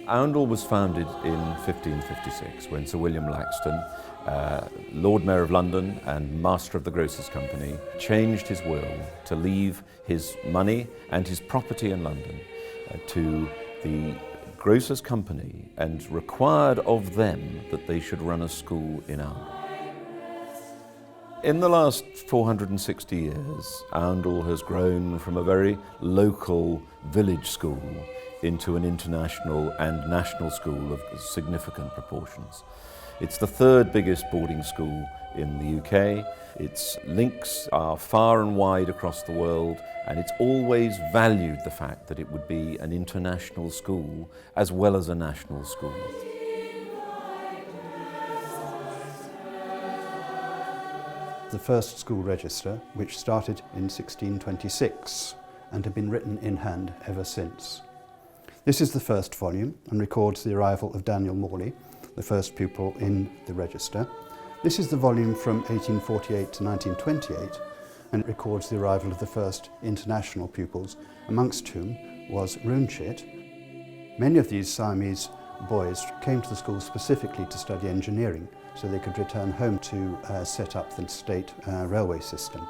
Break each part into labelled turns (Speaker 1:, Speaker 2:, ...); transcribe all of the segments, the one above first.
Speaker 1: Oundle was founded in 1556 when Sir William Laxton, Lord Mayor of London and Master of the Grocers' Company, changed his will to leave his money and his property in London to the Grocers' Company and required of them that they should run a school in Oundle. In the last 460 years, Oundle has grown from a very local village school into an international and national school of significant proportions. It's the third biggest boarding school in the UK. Its links are far and wide across the world, and it's always valued the fact that it would be an international school as well as a national school.
Speaker 2: The first school register, which started in 1626 and had been written in hand ever since. This is the first volume and records the arrival of Daniel Morley, the first pupil in the register. This is the volume from 1848 to 1928 and records the arrival of the first international pupils, amongst whom was Runchit. Many of these Siamese boys came to the school specifically to study engineering so they could return home to set up the state railway system.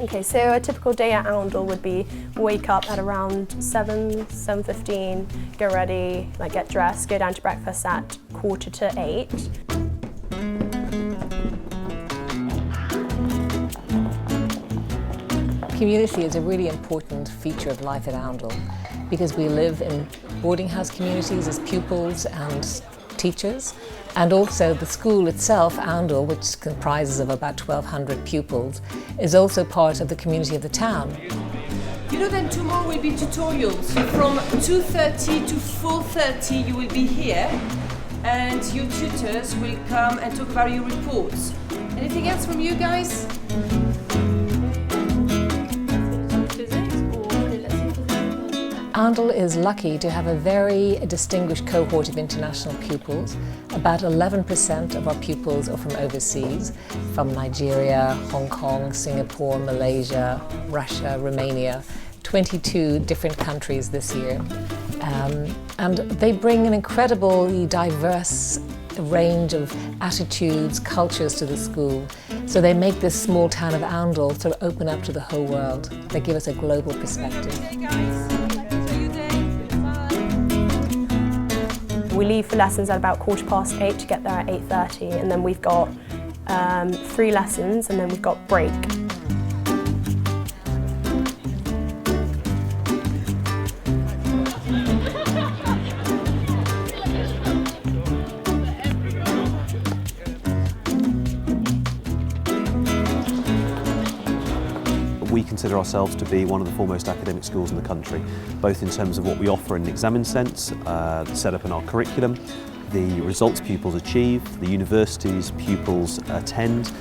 Speaker 3: Okay, so a typical day at Oundle would be wake up at around 7:15, get ready, like get dressed, go down to breakfast at 7:45.
Speaker 4: Community is a really important feature of life at Oundle because we live in boarding house communities as pupils and teachers, and also the school itself, Oundle, which comprises of about 1,200 pupils, is also part of the community of the town.
Speaker 5: You know, then tomorrow will be tutorials. From 2:30 to 4:30 you will be here and your tutors will come and talk about your reports. Anything else from you guys?
Speaker 4: Oundle is lucky to have a very distinguished cohort of international pupils. About 11% of our pupils are from overseas, from Nigeria, Hong Kong, Singapore, Malaysia, Russia, Romania, 22 different countries this year. And they bring an incredibly diverse range of attitudes, cultures to the school. So they make this small town of Oundle sort of open up to the whole world. They give us a global perspective.
Speaker 3: We leave for lessons at about 8:15 to get there at 8:30, and then we've got 3 lessons and then we've got break.
Speaker 6: We consider ourselves to be one of the foremost academic schools in the country, both in terms of what we offer in an examine sense, the setup in our curriculum, the results pupils achieve, the universities pupils attend.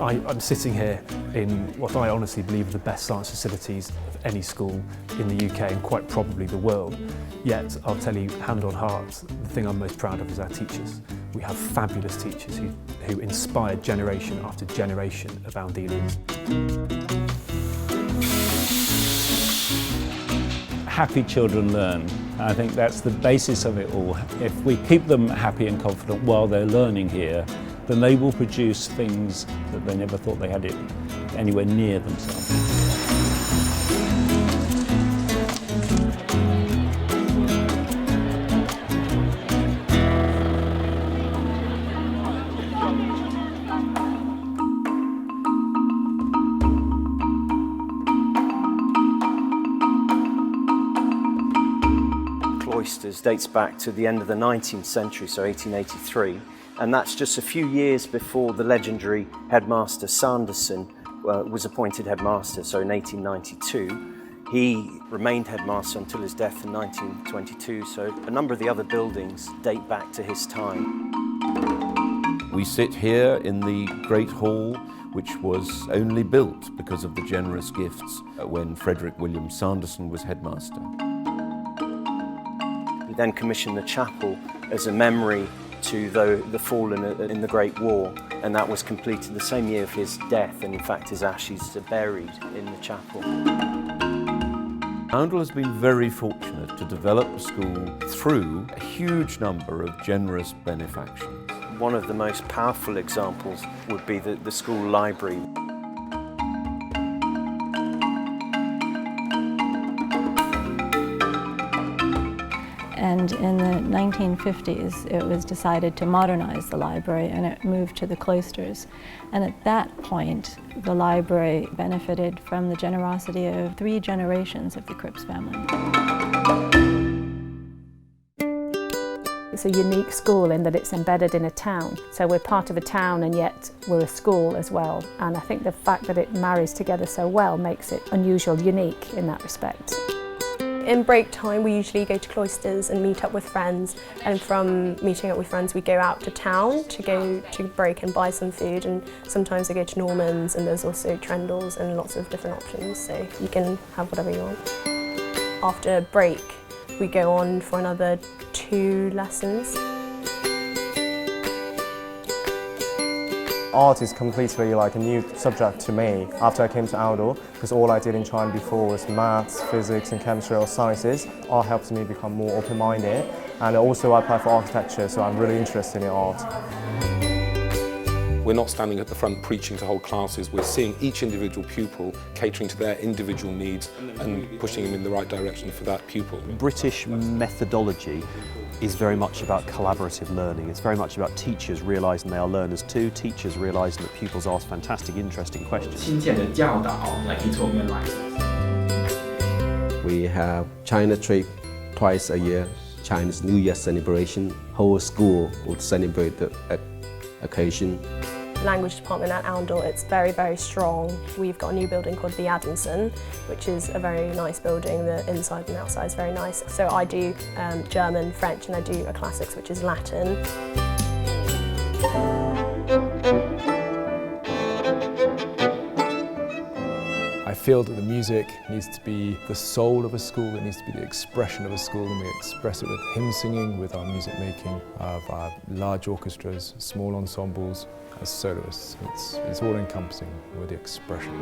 Speaker 7: I'm sitting here in what I honestly believe are the best science facilities of any school in the UK and quite probably the world. Yet, I'll tell you, hand on heart, the thing I'm most proud of is our teachers. We have fabulous teachers who inspired generation after generation of Oundelians.
Speaker 8: Happy children learn. I think that's the basis of it all. If we keep them happy and confident while they're learning here, then they will produce things that they never thought they had it anywhere near themselves.
Speaker 9: Cloisters dates back to the end of the 19th century, so 1883, and that's just a few years before the legendary headmaster Sanderson was appointed headmaster, so in 1892. He remained headmaster until his death in 1922, so a number of the other buildings date back to his time.
Speaker 1: We sit here in the Great Hall which was only built because of the generous gifts when Frederick William Sanderson was headmaster.
Speaker 9: He then commissioned the chapel as a memory to the fallen in the Great War, and that was completed the same year of his death, and in fact his ashes are buried in the chapel.
Speaker 1: Oundle has been very fortunate to develop the school through a huge number of generous benefactions.
Speaker 9: One of the most powerful examples would be the school library.
Speaker 10: And in the 1950s, it was decided to modernize the library and it moved to the cloisters. And at that point, the library benefited from the generosity of 3 generations of the Cripps family.
Speaker 11: It's a unique school in that it's embedded in a town. So we're part of a town and yet we're a school as well. And I think the fact that it marries together so well makes it unusual, unique in that respect.
Speaker 3: In break time, we usually go to cloisters and meet up with friends, and from meeting up with friends we go out to town to go to break and buy some food, and sometimes we go to Norman's, and there's also Trendles and lots of different options, so you can have whatever you want. After break we go on for another 2 lessons.
Speaker 12: Art is completely like a new subject to me after I came to Oundle, because all I did in China before was maths, physics and chemistry or sciences. Art helps me become more open-minded, and also I apply for architecture, so I'm really interested in art.
Speaker 13: We're not standing at the front preaching to whole classes, we're seeing each individual pupil, catering to their individual needs and pushing them in the right direction for that pupil.
Speaker 6: British methodology is very much about collaborative learning. It's very much about teachers realising they are learners too, teachers realising that pupils ask fantastic, interesting questions.
Speaker 14: We have China trip twice a year, Chinese New Year celebration. Whole school would celebrate the occasion.
Speaker 3: Language department at Oundle, it's very, very strong. We've got a new building called the Adamson, which is a very nice building. The inside and outside is very nice. So I do German, French, and I do a classics, which is Latin.
Speaker 15: I feel that the music needs to be the soul of a school, it needs to be the expression of a school, and we express it with hymn singing, with our music making, of our large orchestras, small ensembles, as soloists. It's all encompassing with the expression.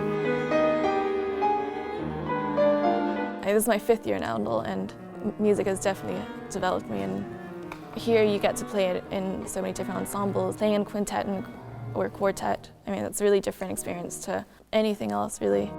Speaker 16: This is my 5th year in Oundle, and music has definitely developed me, and here you get to play it in so many different ensembles, playing in quintet or quartet. I mean, that's a really different experience to anything else, really.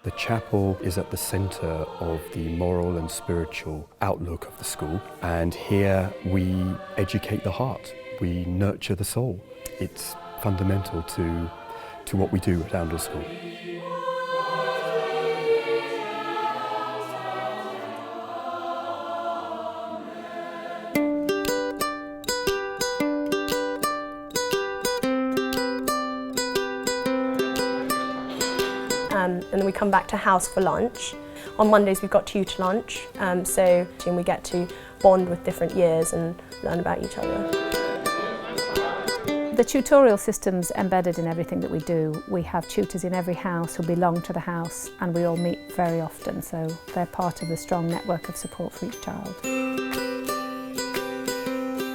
Speaker 17: The chapel is at the centre of the moral and spiritual outlook of the school, and here we educate the heart, we nurture the soul. It's fundamental to what we do at Oundle School.
Speaker 3: And then we come back to house for lunch. On Mondays we've got tutor lunch, so we get to bond with different years and learn about each other.
Speaker 11: The tutorial system's embedded in everything that we do. We have tutors in every house who belong to the house, and we all meet very often, so they're part of the strong network of support for each child.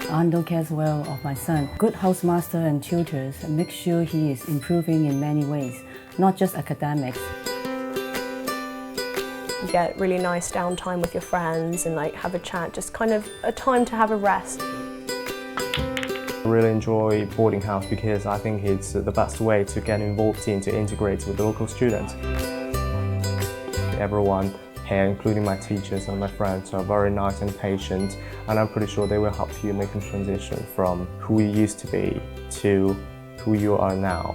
Speaker 18: Oundle cares well of my son. Good housemaster and tutors make sure he is improving in many ways, not just academics.
Speaker 3: You get really nice downtime with your friends and like have a chat, just kind of a time to have a rest.
Speaker 12: I really enjoy boarding house because I think it's the best way to get involved in, to integrate with the local students. Everyone here, including my teachers and my friends, are very nice and patient, and I'm pretty sure they will help you make a transition from who you used to be to who you are now.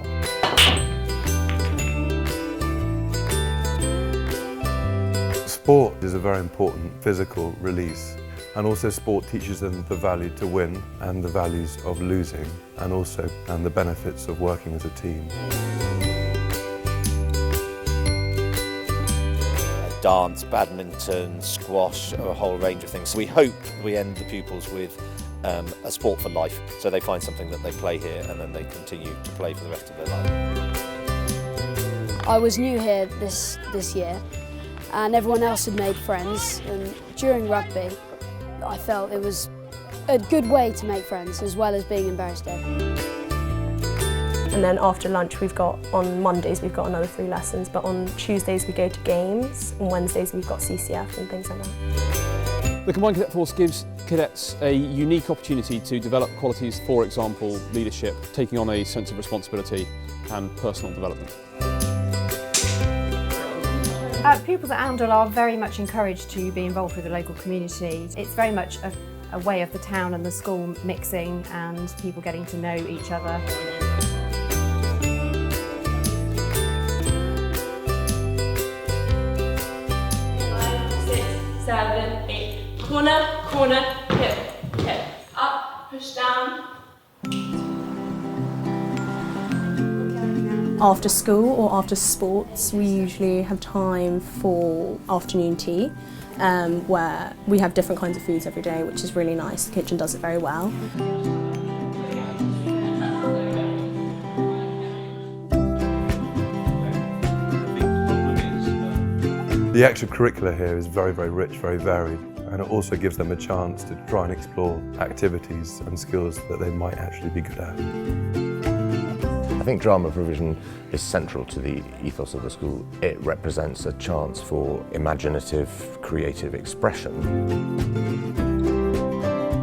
Speaker 19: Sport is a very important physical release And also sport teaches them the value to win and the values of losing, and also the benefits of working as a team.
Speaker 20: Dance, badminton, squash, a whole range of things. We hope we end the pupils with a sport for life, so they find something that they play here and then they continue to play for the rest of their life.
Speaker 21: I was new here this year and everyone else had made friends, and during rugby I felt it was a good way to make friends as well as being in Barrister.
Speaker 3: And then after lunch on Mondays we've got another 3 lessons, but on Tuesdays we go to games, on Wednesdays we've got CCF and things like that.
Speaker 22: The Combined Cadet Force gives cadets a unique opportunity to develop qualities, for example, leadership, taking on a sense of responsibility and personal development.
Speaker 23: Pupils at Oundle are very much encouraged to be involved with the local community. It's very much a way of the town and the school mixing and people getting to know each other.
Speaker 5: 7, 8. Corner, corner, hip, hip. Up, push down.
Speaker 3: After school or after sports, we usually have time for afternoon tea, where we have different kinds of foods every day, which is really nice. The kitchen does it very well.
Speaker 19: The extracurricular here is very, very rich, very varied, and it also gives them a chance to try and explore activities and skills that they might actually be good at.
Speaker 24: I think drama provision is central to the ethos of the school. It represents a chance for imaginative, creative expression.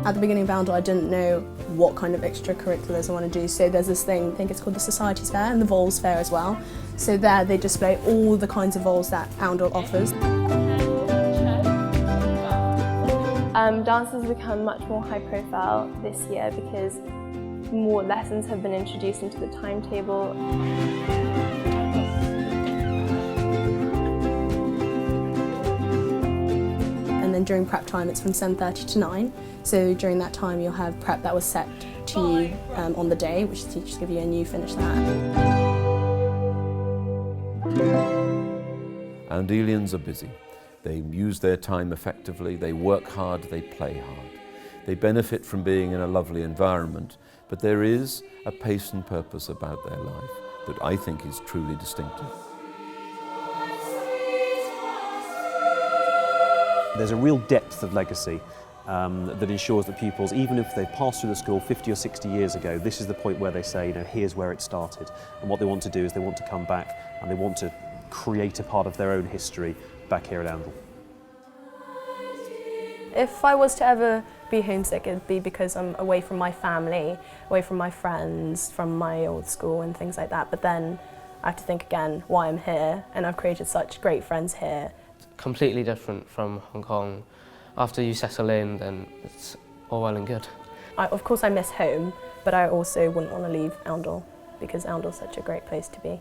Speaker 3: At the beginning of Oundle, I didn't know what kind of extracurriculars I want to do, so there's this thing, I think it's called the Societies Fair and the Vols Fair as well. So there they display all the kinds of vols that Oundle offers.
Speaker 25: Dance has become much more high profile this year because more lessons have been introduced into the timetable.
Speaker 3: And then during prep time it's from 7:30 to 9, so during that time you'll have prep that was set to you on the day, which the teachers give you, and you finish that.
Speaker 1: Oundelians are busy. They use their time effectively, they work hard, they play hard. They benefit from being in a lovely environment, but there is a pace and purpose about their life that I think is truly distinctive.
Speaker 6: There's a real depth of legacy that ensures that pupils, even if they passed through the school 50 or 60 years ago, this is the point where they say, you know, here's where it started. And what they want to do is they want to come back and they want to create a part of their own history back here at Oundle.
Speaker 3: If I was to ever be homesick, it'd be because I'm away from my family, away from my friends, from my old school and things like that. But then I have to think again why I'm here, and I've created such great friends here.
Speaker 26: Completely different from Hong Kong. After you settle in, then it's all well and good.
Speaker 3: Of course I miss home, but I also wouldn't want to leave Oundle because Oundle's such a great place to be.